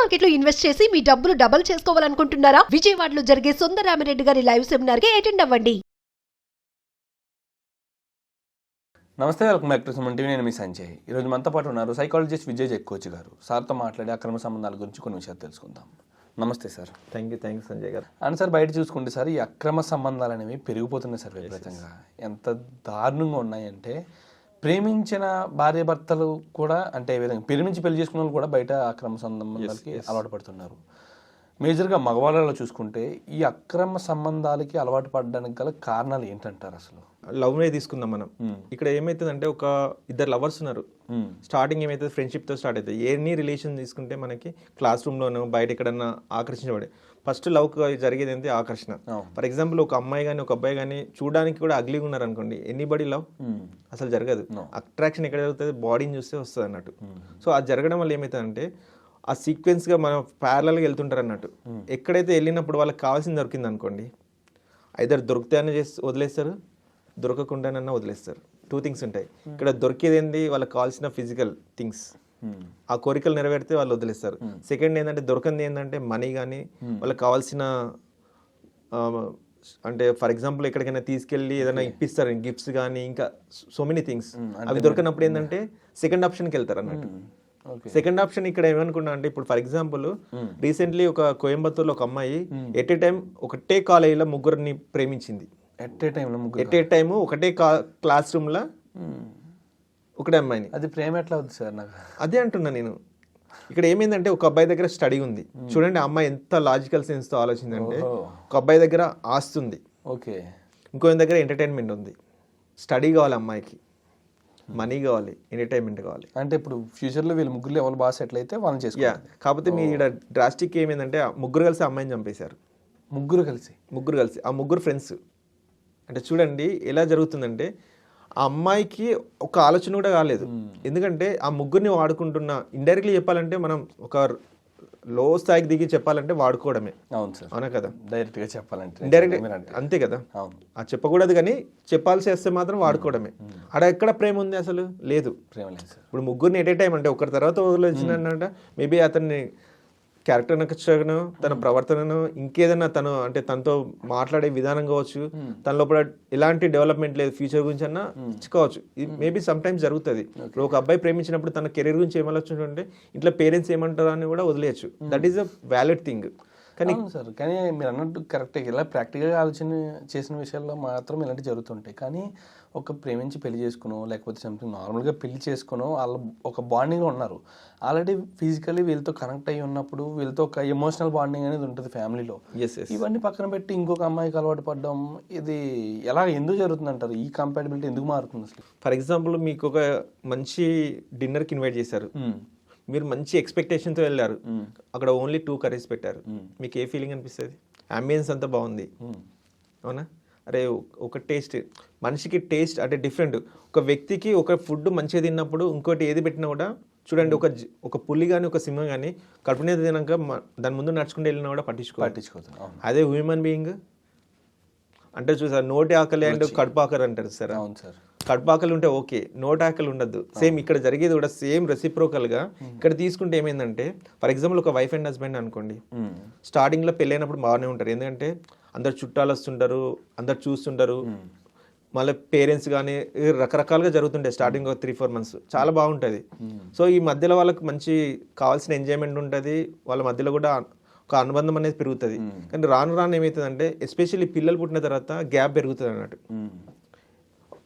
Market లో invest చేసి మీ డబ్బులు డబుల్ చేసుకోవాలనుకుంటున్నారా? విజయవాడలో జరిగే సుందరరామిరెడ్డి గారి లైవ్ సెమినార్ కి అటెండ్ అవ్వండి. నమస్తే, welcome back to Suman TV. నేను మీ సంజయ్. ఈరోజు మనతో పాటు ఉన్నారు సైకాలజిస్ట్ విజయ్ జగ్గోచి గారు. సార్తో మాట్లాడి అక్రమ సంబంధాల గురించి కొన్ని విషయాలు తెలుసుకుందాం. నమస్తే సార్. థ్యాంక్ యూ సంజయ్ గారు. అండ్ సార్, బయట చూసుకుంటే సార్, ఈ అక్రమ సంబంధాలు అనేవి పెరిగిపోతున్నాయి సార్ విపరీతంగా. ఎంత దారుణంగా ఉన్నాయంటే, ప్రేమించిన భార్యాభర్తలు కూడా అంటే ఏ విధంగా ప్రేమించి పెళ్లి చేసుకున్న వాళ్ళు కూడా బయట అక్రమ సంబంధాలకి అలవాటు పడుతున్నారు. మేజర్గా మగవాళ్ళలో చూసుకుంటే ఈ అక్రమ సంబంధాలకి అలవాటు పడడానికి గల కారణాలు ఏంటంటారు? అసలు లవ్ నే తీసుకుందాం మనం. ఇక్కడ ఏమైతుందంటే, ఒక ఇద్దరు లవర్స్ ఉన్నారు. స్టార్టింగ్ ఏమైతుంది, ఫ్రెండ్షిప్ తో స్టార్ట్ అవుతుంది. ఎనీ రిలేషన్ తీసుకుంటే మనకి క్లాస్ రూమ్ లోనో బయట ఎక్కడన్నా ఆకర్షించబడే ఫస్ట్ లవ్ జరిగేది ఏంటి, ఆకర్షణ. ఫర్ ఎగ్జాంపుల్, ఒక అమ్మాయి కానీ ఒక అబ్బాయి కానీ చూడడానికి కూడా అగ్లీగా ఉన్నారు అనుకోండి, ఎనీబడి లవ్ అసలు జరగదు. అట్రాక్షన్ ఎక్కడ జరుగుతుంది, బాడీని చూస్తే వస్తుంది అన్నట్టు. సో అది జరగడం వల్ల ఏమవుతుందంటే, ఆ సీక్వెన్స్గా మనం ప్యారలల్గా వెళ్తుంటారు అన్నట్టు. ఎక్కడైతే వెళ్ళినప్పుడు వాళ్ళకి కావాల్సింది దొరికింది అనుకోండి, ఐదర్ దొరికితేనే వదిలేస్తారు, దొరకకుండానన్నా వదిలేస్తారు. టూ థింగ్స్ ఉంటాయి ఇక్కడ. దొరికేది ఏంటి, వాళ్ళకి కావాల్సిన ఫిజికల్ థింగ్స్, ఆ కోరికలు నెరవేరితే వాళ్ళు వదిలేస్తారు. సెకండ్ ఏంటంటే, దొరకంది ఏంటంటే మనీ కానీ, వాళ్ళకి కావాల్సిన అంటే ఫర్ ఎగ్జాంపుల్ ఎక్కడికైనా తీసుకెళ్ళి ఏదైనా ఇప్పిస్తారు, గిఫ్ట్స్ కానీ, ఇంకా సో మెనీ థింగ్స్. అవి దొరికినప్పుడు ఏంటంటే సెకండ్ ఆప్షన్కి వెళ్తారు అన్నట్టు. సెకండ్ ఆప్షన్ ఇక్కడ ఏమనుకున్నా అంటే, ఇప్పుడు ఫర్ ఎగ్జాంపుల్ రీసెంట్లీ ఒక కోయంబత్తూర్లో ఒక అమ్మాయి ఎట్ ఏ టైం ఒకటే కాలేజీలో ముగ్గురిని ప్రేమించింది. ఎట్ ఏ టైమ్ ఒకటే క్లాస్ రూమ్ లో ఒకటే అమ్మాయిని. అది ప్రేమ ఎట్లా అవుతుంది సార్? నాకు అదే అంటున్నా నేను. ఇక్కడ ఏమైందంటే, ఒక అబ్బాయి దగ్గర స్టడీ ఉంది. చూడండి, ఆ అమ్మాయి ఎంత లాజికల్ సెన్స్ తో ఆలోచిందంటే, ఒక అబ్బాయి దగ్గర ఆస్తుంది, ఓకే, ఇంకో దగ్గర ఎంటర్టైన్మెంట్ ఉంది. స్టడీ కావాలి అమ్మాయికి, మనీ కావాలి, ఎంటర్టైన్మెంట్ కావాలి. అంటే ఇప్పుడు ఫ్యూచర్లో వీళ్ళు ముగ్గురు ఎవరు బాగా సెటిల్ అయితే వాళ్ళని చేసుకోవాలి. కాకపోతే మీ ఇక్కడ డ్రాస్టిక్ ఏమైందంటే, ముగ్గురు కలిసి అమ్మాయిని చంపేశారు. ముగ్గురు కలిసి ఆ ముగ్గురు ఫ్రెండ్స్. అంటే చూడండి ఎలా జరుగుతుందంటే, ఆ అమ్మాయికి ఒక ఆలోచన కూడా కాలేదు. ఎందుకంటే ఆ ముగ్గురిని వాడుకుంటున్న, ఇండైరెక్ట్లీ చెప్పాలంటే, మనం ఒక లో స్థాయికి దిగి చెప్పాలంటే వాడుకోవడమే. అవును సార్, అవునా కదా? డైరెక్ట్ గా చెప్పాలంటే ఇండైరెక్ట్ అంతే కదా. ఆ చెప్పకూడదు కానీ చెప్పాల్సి వస్తే మాత్రం వాడుకోవడమే. అక్కడ ఎక్కడ ప్రేమ ఉంది? అసలు లేదు, ప్రేమ లేదు సార్. ఇప్పుడు ముగ్గురిని ఎట్ ఏ టైం అంటే ఒకరి తర్వాత వదిలేసినట్ట, మేబీ అతన్ని క్యారెక్టర్ నచ్చను, తన ప్రవర్తనను, ఇంకేదైనా తను అంటే తనతో మాట్లాడే విధానం కావచ్చు, తన లోపల ఎలాంటి డెవలప్మెంట్ లేదు, ఫ్యూచర్ గురించి అన్నా కావచ్చు. మేబీ సమ్ టైమ్స్ జరుగుతుంది. ఇప్పుడు ఒక అబ్బాయి ప్రేమించినప్పుడు తన కెరీర్ గురించి ఏమొచ్చు అంటే, ఇంట్లో పేరెంట్స్ ఏమంటారు అని కూడా వదిలేయచ్చు. That is a valid thing. కానీ సార్, కానీ మీరు అన్నట్టు కరెక్ట్గా ఇలా ప్రాక్టికల్గా ఆలోచన చేసిన విషయాల్లో మాత్రం ఇలాంటివి జరుగుతుంటాయి. కానీ ఒక ప్రేమించి పెళ్లి చేసుకునో, లేకపోతే సంథింగ్ నార్మల్గా పెళ్లి చేసుకునో, వాళ్ళు ఒక బాండింగ్లో ఉన్నారు, ఆల్రెడీ ఫిజికల్లీ వీళ్ళతో కనెక్ట్ అయ్యి ఉన్నప్పుడు వీళ్ళతో ఒక ఎమోషనల్ బాండింగ్ అనేది ఉంటుంది ఫ్యామిలీలో. ఇవన్నీ పక్కన పెట్టి ఇంకొక అమ్మాయికి అలవాటు పడడం, ఇది ఎలా ఎందుకు జరుగుతుంది అంటారు? ఈ కంపాటబిలిటీ ఎందుకు మారుతుంది అసలు? ఫర్ ఎగ్జాంపుల్, మీకు ఒక మంచి డిన్నర్కి ఇన్వైట్ చేశారు, మీరు మంచి ఎక్స్పెక్టేషన్తో వెళ్ళారు, అక్కడ ఓన్లీ 2 కర్రీస్ పెట్టారు, మీకు ఏ ఫీలింగ్ అనిపిస్తుంది? అంబియన్స్ అంతా బాగుంది, అవునా? అరే, ఒక టేస్ట్, మనిషికి టేస్ట్ అంటే డిఫరెంట్. ఒక వ్యక్తికి ఒక ఫుడ్ మంచిగా తిన్నప్పుడు ఇంకోటి ఏది పెట్టినా కూడా, చూడండి, ఒక పులి కానీ ఒక సింహం కానీ కడుపు మీద తినాక దాని ముందు నడుచుకుంటూ వెళ్ళినా కూడా పట్టించుకోవచ్చు. అదే హ్యూమన్ బీయింగ్ అంటే చూసారు, నోటి ఆకలి అండ్ కడుపు ఆకలి అంటారు సార్. అవును సార్, కడుపు ఆకలి ఉంటే ఓకే, నోటి ఆకలి ఉండద్దు. సేమ్ ఇక్కడ జరిగేది కూడా సేమ్ రెసిప్రోకల్ గా ఇక్కడ తీసుకుంటే ఏమైందంటే, ఫర్ ఎగ్జాంపుల్ ఒక వైఫ్ అండ్ హస్బెండ్ అనుకోండి, స్టార్టింగ్ లో పెళ్ళైనప్పుడు బాగానే ఉంటారు, ఎందుకంటే అందరు చుట్టాలు వస్తుంటారు, అందరు చూస్తుంటారు, మళ్ళీ పేరెంట్స్ కానీ రకరకాలుగా జరుగుతుంటాయి. స్టార్టింగ్ 3-4 months చాలా బాగుంటుంది. సో ఈ మధ్యలో వాళ్ళకి మంచి కావాల్సిన ఎంజాయ్మెంట్ ఉంటుంది, వాళ్ళ మధ్యలో కూడా ఒక అనుబంధం అనేది పెరుగుతుంది. కానీ రాను రాను ఏమవుతుందంటే, ఎస్పెషల్లీ పిల్లలు పుట్టిన తర్వాత గ్యాప్ పెరుగుతుంది అన్నట్టు.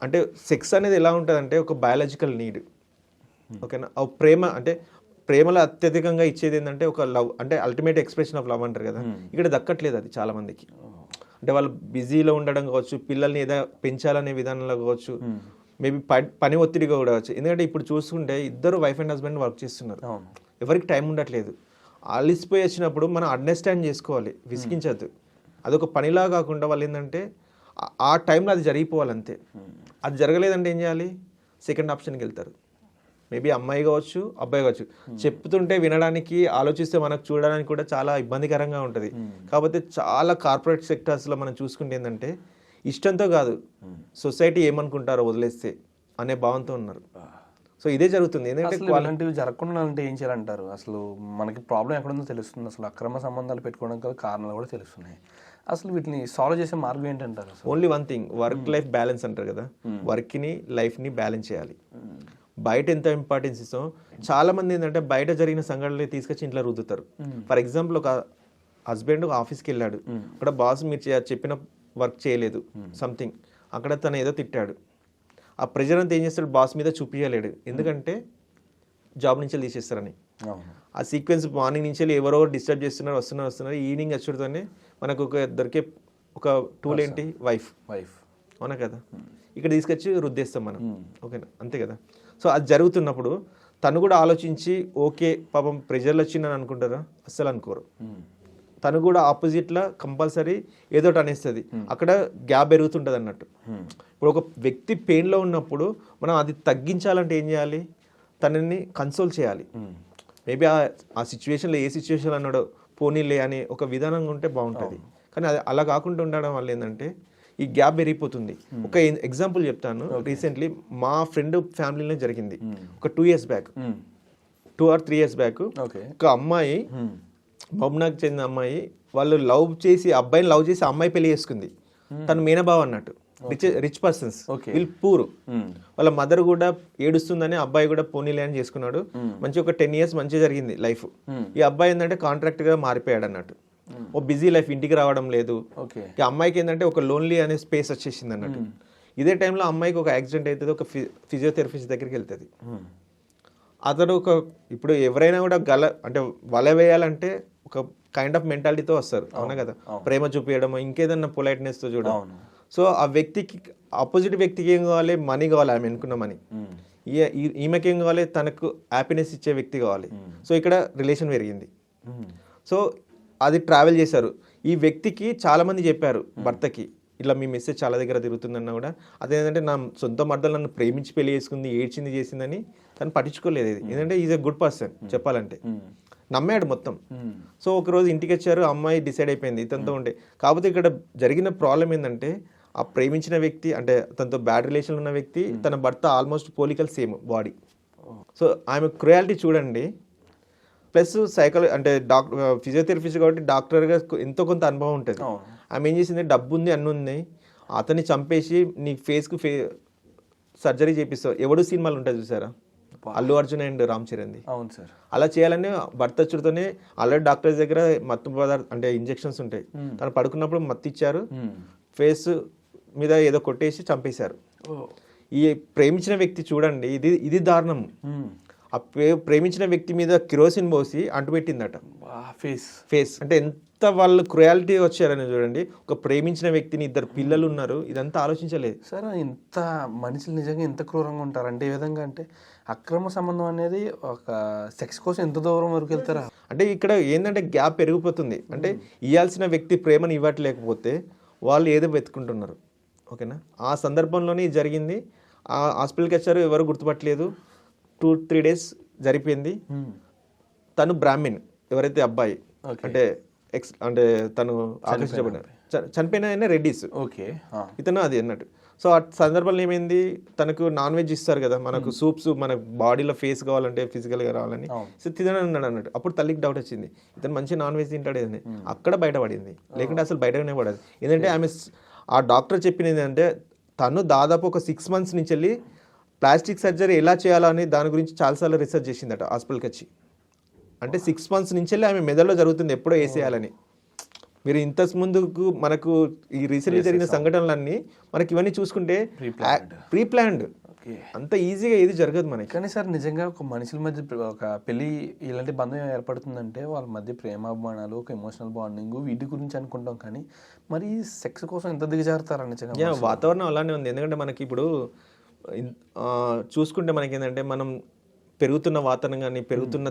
అంటే సెక్స్ అనేది ఎలా ఉంటుంది అంటే, ఒక బయాలజికల్ నీడ్, ఓకేనా? ప్రేమ అంటే ప్రేమలో అత్యధికంగా ఇచ్చేది ఏంటంటే ఒక లవ్, అంటే అల్టిమేట్ ఎక్స్ప్రెషన్ ఆఫ్ లవ్ అంటారు కదా. ఇక్కడ దక్కట్లేదు అది చాలా మందికి. అంటే వాళ్ళు బిజీలో ఉండడం కావచ్చు, పిల్లల్ని ఏదో పెంచాలనే విధానంలో కావచ్చు, మేబీ పని ఒత్తిడిగా కూడా కావచ్చు. ఎందుకంటే ఇప్పుడు చూసుకుంటే ఇద్దరు వైఫ్ అండ్ హస్బెండ్ వర్క్ చేస్తున్నారు, ఎవరికి టైం ఉండట్లేదు. అలిసిపోయి వచ్చినప్పుడు మనం అండర్స్టాండ్ చేసుకోవాలి, విసిగించద్దు. అదొక పనిలా కాకుండా వాళ్ళు ఏంటంటే ఆ టైంలో అది జరిగిపోవాలంతే. అది జరగలేదంటే ఏం చేయాలి? సెకండ్ ఆప్షన్కి వెళ్తారు. మేబీ అమ్మాయి కావచ్చు, అబ్బాయి కావచ్చు. చెప్తుంటే వినడానికి, ఆలోచిస్తే మనకు చూడడానికి కూడా చాలా ఇబ్బందికరంగా ఉంటుంది. కాకపోతే చాలా కార్పొరేట్ సెక్టర్స్లో మనం చూసుకుంటే ఏంటంటే, ఇష్టంతో కాదు, సొసైటీ ఏమనుకుంటారో వదిలేస్తే అనే భావంతో ఉన్నారు. సో ఇదే జరుగుతుంది. ఎందుకంటే అసలు ఇలాంటివి జరగకుండా అంటే ఏం చేయాలంటారు? అసలు మనకి ప్రాబ్లం ఎక్కడుందో తెలుస్తుంది, అసలు అక్రమ సంబంధాలు పెట్టుకోవడం గల కారణాలు కూడా తెలుస్తున్నాయి. అసలు వీటిని సాల్వ్ చేసే మార్గం ఏంటంటారు? అసలు only one thing, work life balance అంటారు కదా, వర్క్ని లైఫ్ని బ్యాలెన్స్ చేయాలి. బయట ఎంత ఇంపార్టెన్స్ ఇస్తాం, చాలా మంది ఏంటంటే బయట జరిగిన సంఘటనలు తీసుకొచ్చి ఇంట్లో రుద్దుతారు. ఫర్ ఎగ్జాంపుల్, ఒక హస్బెండ్ ఆఫీస్కి వెళ్ళాడు, అక్కడ బాస్ మీరు చెప్పిన వర్క్ చేయలేదు సంథింగ్, అక్కడ తను ఏదో తిట్టాడు. ఆ ప్రెజర్ అంతా ఏం చేస్తాడు, బాస్ మీద చూపించలేడు, ఎందుకంటే జాబ్ నుంచి తీసేస్తారని. ఆ సీక్వెన్స్ మార్నింగ్ నుంచి ఎవరో డిస్టర్బ్ చేస్తున్నారు, వస్తున్నారు, ఈవినింగ్ వచ్చుడుతోనే మనకు ఒక దొరికే ఒక టూల్ ఏంటి, వైఫ్. అవునా కదా, ఇక్కడ తీసుకొచ్చి రుద్దేస్తాం మనం. ఓకేనా, అంతే కదా. సో అది జరుగుతున్నప్పుడు తను కూడా ఆలోచించి ఓకే పాపం ప్రెజర్లు వచ్చిందని అనుకుంటారా? అస్సలు అనుకోరు. తను కూడా ఆపోజిట్లో కంపల్సరీ ఏదోటి అనేస్తుంది, అక్కడ గ్యాప్ పెరుగుతుంటుంది అన్నట్టు. ఇప్పుడు ఒక వ్యక్తి పెయిన్లో ఉన్నప్పుడు మనం అది తగ్గించాలంటే ఏం చేయాలి, తనని కన్సోల్ చేయాలి. మేబీ ఆ సిచ్యువేషన్లో ఏ సిచ్యువేషన్ అన్నాడో పోనీలే అని ఒక విధానంగా ఉంటే బాగుంటుంది. కానీ అది అలా కాకుండా ఉండడం వల్ల ఏంటంటే ఈ గ్యాప్ పెరిగిపోతుంది. ఒక ఎగ్జాంపుల్ చెప్తాను. రీసెంట్లీ మా ఫ్రెండ్ ఫ్యామిలీలో జరిగింది. ఒక 2 years back, 2 or 3 years back, ఒక అమ్మాయి, మమ్నాకు చెందిన అమ్మాయి, వాళ్ళు అబ్బాయిని లవ్ చేసి అమ్మాయి పెళ్లి చేసుకుంది. తను మేనబావ అన్నట్టు, రిచ్ పర్సన్స్, వీళ్ళు పూర్. వాళ్ళ మదర్ కూడా ఏడుస్తుందని అబ్బాయి కూడా పోనీలే అని చేసుకున్నాడు. మంచి ఒక 10 years మంచిగా జరిగింది లైఫ్. ఈ అబ్బాయి ఏంటంటే కాంట్రాక్ట్ గా మారిపోయాడు అన్నట్టు. ఓ బిజీ లైఫ్, ఇంటికి రావడం లేదు. ఈ అమ్మాయికి ఏంటంటే ఒక లోన్లీ అనే స్పేస్ వచ్చేసింది అన్నట్టు. ఇదే టైంలో అమ్మాయికి ఒక యాక్సిడెంట్ అవుతుంది, ఒక ఫిజియోథెరపిస్ట్ దగ్గరికి వెళ్తుంది. అతడు ఇప్పుడు ఎవరైనా కూడా వల వేయాలంటే ఒక కైండ్ ఆఫ్ మెంటాలిటీతో వస్తారు. అవునా కదా, ప్రేమ చూపించడం, ఇంకేదన్నా పొలైట్నెస్తో చూడడం. సో ఆ వ్యక్తికి, ఆపోజిట్ వ్యక్తికి ఏం కావాలి, మనీ కావాలి, ఆమె అనుకున్న మనీ. ఈమెకి ఏం కావాలి, తనకు హ్యాపీనెస్ ఇచ్చే వ్యక్తి కావాలి. సో ఇక్కడ రిలేషన్ పెరిగింది. సో అది ట్రావెల్ చేశారు. ఈ వ్యక్తికి చాలా మంది చెప్పారు భర్తకి, ఇట్లా మీ మెసేజ్ చాలా దగ్గర తిరుగుతుందన్నా కూడా అదేంటంటే నా సొంత మర్దలు నన్ను ప్రేమించి పెళ్లి చేసుకుంది, ఏడ్చింది, చేసిందని తను పట్టించుకోలేదు. ఇది ఏంటంటే ఈజ్ ఎ గుడ్ పర్సన్ చెప్పాలంటే, నమ్మాడు మొత్తం. సో ఒకరోజు ఇంటికి వచ్చారు, అమ్మాయి డిసైడ్ అయిపోయింది ఇతనితో ఉంటే. కాకపోతే ఇక్కడ జరిగిన ప్రాబ్లం ఏంటంటే, ఆ ప్రేమించిన వ్యక్తి అంటే తనతో బ్యాడ్ రిలేషన్ ఉన్న వ్యక్తి, తన భర్త ఆల్మోస్ట్ పోలికల్ సేమ్ బాడీ. సో ఆమె క్రుయాలిటీ చూడండి. ప్లస్ అంటే ఫిజియోథెరపిస్ట్ కాబట్టి డాక్టర్గా ఎంతో కొంత అనుభవం ఉంటుంది. ఆమె ఏం చేసింది, డబ్బు ఉంది, అన్నీ ఉంది, అతన్ని చంపేసి నీ ఫేస్కు సర్జరీ చేపిస్తావు. ఎవడు సినిమాలు ఉంటుంది చూసారా, అల్లు అర్జున్ అండ్ రామ్ చరణ్. అవును సార్. అలా చేయాలని భర్త చుడుతోనే ఆల్రెడీ డాక్టర్స్ దగ్గర మత్తు పదార్థం అంటే ఇంజెక్షన్స్ ఉంటాయి, తను పడుకున్నప్పుడు మత్తు ఇచ్చారు, ఫేస్ మీద ఏదో కొట్టేసి చంపేశారు. ఈ ప్రేమించిన వ్యక్తి చూడండి, ఇది దారుణం. ఆ ప్రేమించిన వ్యక్తి మీద కిరోసిన్ పోసి అంటుపెట్టిందట ఫేస్. అంటే ఎంత వాళ్ళు క్రుయాలిటీ వచ్చారని చూడండి. ఒక ప్రేమించిన వ్యక్తిని, 2 పిల్లలు ఉన్నారు, ఇదంతా ఆలోచించలేదు సార్. ఇంత మనుషులు నిజంగా ఎంత క్రూరంగా ఉంటారంటే, ఈ విధంగా అంటే అక్రమ సంబంధం అనేది ఒక సెక్స్ కోసం ఎంత దూరం వరకు వెళ్తారా? అంటే ఇక్కడ ఏంటంటే గ్యాప్ పెరిగిపోతుంది. అంటే ఇవ్వాల్సిన వ్యక్తి ప్రేమను ఇవ్వట్లేకపోతే వాళ్ళు ఏదో వెతుకుంటున్నారు. ఓకేనా, ఆ సందర్భంలోనే జరిగింది. ఆ హాస్పిటల్కి వచ్చారు, ఎవరు గుర్తుపట్టలేదు. 2-3 days జరిపోయింది. తను బ్రాహ్మిన్, ఎవరైతే అబ్బాయి అంటే తను ఆకర్షించబడినారు, చనిపోయిన ఆయన రెడ్డిస్. ఓకే, ఇతను అది అన్నట్టు. సో ఆ సందర్భంలో ఏమైంది, తనకు నాన్ వెజ్ ఇస్తారు కదా, మనకు సూప్స్, మన బాడీలో ఫేస్ కావాలంటే ఫిజికల్గా రావాలని, సో తినన్నాడు అన్నట్టు. అప్పుడు తల్లికి డౌట్ వచ్చింది, ఇతను మంచి నాన్ వెజ్ తింటాడు అని. అక్కడ బయటపడింది, లేకుంటే అసలు బయటనే పడదు. ఎందుకంటే ఆ డాక్టర్ చెప్పింది ఏంటంటే, తను దాదాపు ఒక 6 months నుంచి వెళ్ళి ప్లాస్టిక్ సర్జరీ ఎలా చేయాలని దాని గురించి చాలాసార్లు రీసెర్చ్ చేసిందట హాస్పిటల్కి వచ్చి. అంటే 6 months నుంచి వెళ్ళి ఆమె మెదడులో జరుగుతుంది ఎప్పుడో వేసేయాలని. మీరు ఇంత ముందుకు మనకు ఈ రీసెంట్లీ జరిగిన సంఘటనలన్నీ మనకి ఇవన్నీ చూసుకుంటే ప్రీ ప్లాన్డ్, అంత ఈజీగా ఏది జరగదు మనకి. కానీ సార్ నిజంగా ఒక మనుషుల మధ్య ఒక పెళ్లి ఇలాంటి బంధం ఏర్పడుతుందంటే వాళ్ళ మధ్య ప్రేమాభిమానాలు, ఒక ఎమోషనల్ బాండింగ్, వీటి గురించి అనుకుంటాం. కానీ మరి సెక్స్ కోసం ఎంత దిగజారుతారా నిజంగా? వాతావరణం అలానే ఉంది. ఎందుకంటే మనకి ఇప్పుడు చూసుకుంటే మనకి ఏంటంటే, మనం పెరుగుతున్న వాతావరణం కానీ,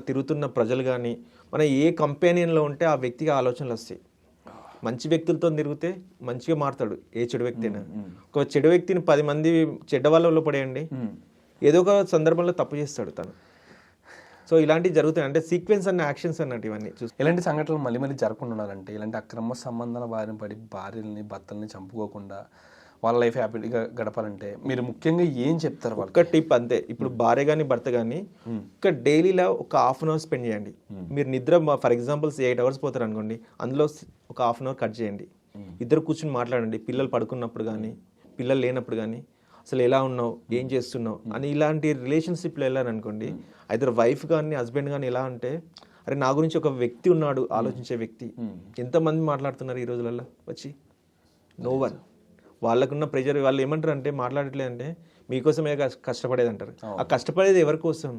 తిరుగుతున్న ప్రజలు కానీ, మన ఏ కంపెనీలో ఉంటే ఆ వ్యక్తికి ఆలోచనలు వస్తాయి. మంచి వ్యక్తులతో తిరిగితే మంచిగా మారుతాడు ఏ చెడు వ్యక్తి అయినా. ఒక చెడు వ్యక్తిని 10 మంది చెడ్డ వాళ్ళలో పడేయండి, ఏదో ఒక సందర్భంలో తప్పు చేస్తాడు తను. సో ఇలాంటివి జరుగుతాయి. అంటే సీక్వెన్స్ అన్న యాక్షన్స్ అన్నట్టు ఇవన్నీ చూసి ఇలాంటి సంఘటనలు మళ్ళీ మళ్ళీ జరగకుండా ఉండాలంటే, ఇలాంటి అక్రమ సంబంధాల బారిన పడి భార్యల్ని, భర్తల్ని చంపుకోకుండా వాళ్ళ లైఫ్ హ్యాపీగా గడపాలంటే మీరు ముఖ్యంగా ఏం చెప్తారు వాళ్ళకి? ఒక టిప్ అంతే. ఇప్పుడు భార్య కానీ భర్త కానీ ఒక డైలీలో ఒక హాఫ్ అన్ అవర్ స్పెండ్ చేయండి. మీరు నిద్ర ఫర్ ఎగ్జాంపుల్ 8 hours పోతారు అనుకోండి, అందులో ఒక హాఫ్ అన్ అవర్ కట్ చేయండి. ఇద్దరు కూర్చుని మాట్లాడండి. పిల్లలు పడుకున్నప్పుడు కానీ పిల్లలు లేనప్పుడు కానీ అసలు ఎలా ఉన్నావు, ఏం చేస్తున్నావు అని ఇలాంటి రిలేషన్షిప్లో వెళ్ళారనుకోండి, ఐదర్ వైఫ్ కానీ హస్బెండ్ కానీ ఎలా అంటే అరే నా గురించి ఒక వ్యక్తి ఉన్నాడు ఆలోచించే వ్యక్తి. ఎంతమంది మాట్లాడుతున్నారు ఈ రోజులలో వచ్చి? No one. వాళ్ళకున్న ప్రెషర్ వాళ్ళు ఏమంటారు అంటే మాట్లాడట్లేదు అంటే మీకోసమే కష్టపడేది అంటారు. ఆ కష్టపడేది ఎవరి కోసం?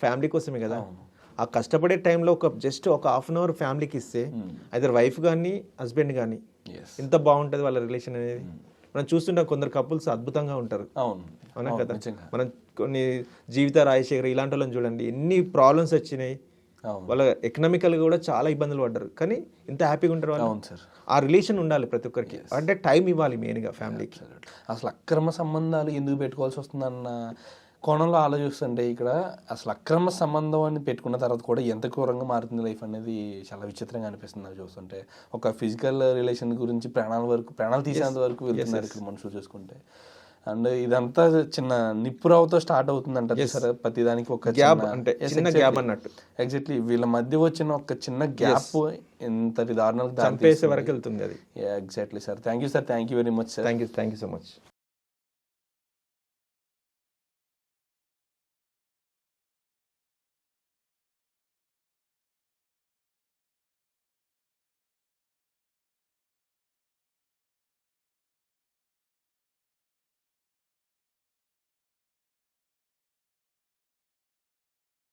ఫ్యామిలీ కోసమే కదా. ఆ కష్టపడే టైంలో జస్ట్ ఒక హాఫ్ అన్ అవర్ ఫ్యామిలీకి ఇస్తే ఐదర్ వైఫ్ కానీ హస్బెండ్ కానీ ఎంత బాగుంటుంది వాళ్ళ రిలేషన్ అనేది. మనం చూస్తుంటాం కొందరు కపుల్స్ అద్భుతంగా ఉంటారు. అవునా కదా. మనం కొన్ని జీవిత రాజశేఖర్ ఇలాంటి వాళ్ళని చూడండి, ఎన్ని ప్రాబ్లమ్స్ వచ్చినాయి, వాళ్ళ ఎకనామికల్గా కూడా చాలా ఇబ్బందులు పడ్డారు, కానీ ఇంత హ్యాపీగా ఉంటారు వాళ్ళు. ఆ రిలేషన్ ఉండాలి ప్రతి ఒక్కరికి, అంటే టైం ఇవ్వాలి మెయిన్గా ఫ్యామిలీకి. అసలు అక్రమ సంబంధాలు ఎందుకు పెట్టుకోవాల్సి వస్తుందన్న కోణంలో ఆలోచిస్తుంటే ఇక్కడ అసలు అక్రమ సంబంధం అని పెట్టుకున్న తర్వాత కూడా ఎంత ఘోరంగా మారుతుంది లైఫ్ అనేది చాలా విచిత్రంగా అనిపిస్తుంది నాకు చూస్తుంటే. ఒక ఫిజికల్ రిలేషన్ గురించి ప్రాణాలు తీసేంత వరకు వెళ్తున్నారు ఇక్కడ మనుషులు చూసుకుంటే. అండ్ ఇదంతా చిన్న నిప్పురావుతో స్టార్ట్ అవుతుంది అంటారు సార్. ప్రతిదానికి ఒక గ్యాప్, అంటే చిన్న గ్యాప్ అన్నట్టు. ఎగ్జాక్ట్లీ వీళ్ళ మధ్య వచ్చిన ఒక చిన్న గ్యాప్ ఎంతటి దారుణాలకు చంపేసే వరకు వెళ్తుంది అది. Exactly sir. Thank you sir. Thank you very much sir. Thank you so much.